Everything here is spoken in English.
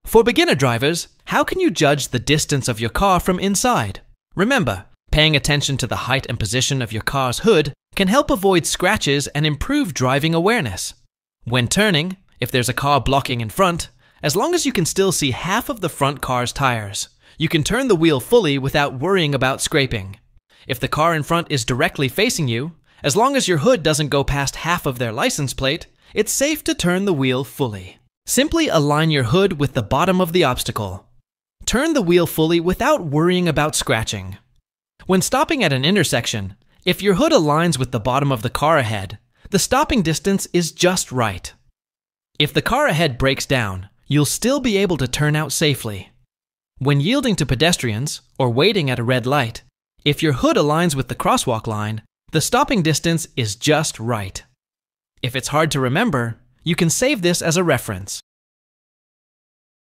For beginner drivers, how can you judge the distance of your car from inside? Remember, paying attention to the height and position of your car's hood can help avoid scratches and improve driving awareness. When turning, if there's a car blocking in front, as long as you can still see half of the front car's tires, you can turn the wheel fully without worrying about scraping. If the car in front is directly facing you, as long as your hood doesn't go past half of their license plate, it's safe to turn the wheel fully. Simply align your hood with the bottom of the obstacle. Turn the wheel fully without worrying about scratching. When stopping at an intersection, if your hood aligns with the bottom of the car ahead, the stopping distance is just right. If the car ahead breaks down, you'll still be able to turn out safely. When yielding to pedestrians or waiting at a red light, if your hood aligns with the crosswalk line, the stopping distance is just right. If it's hard to remember, you can save this as a reference.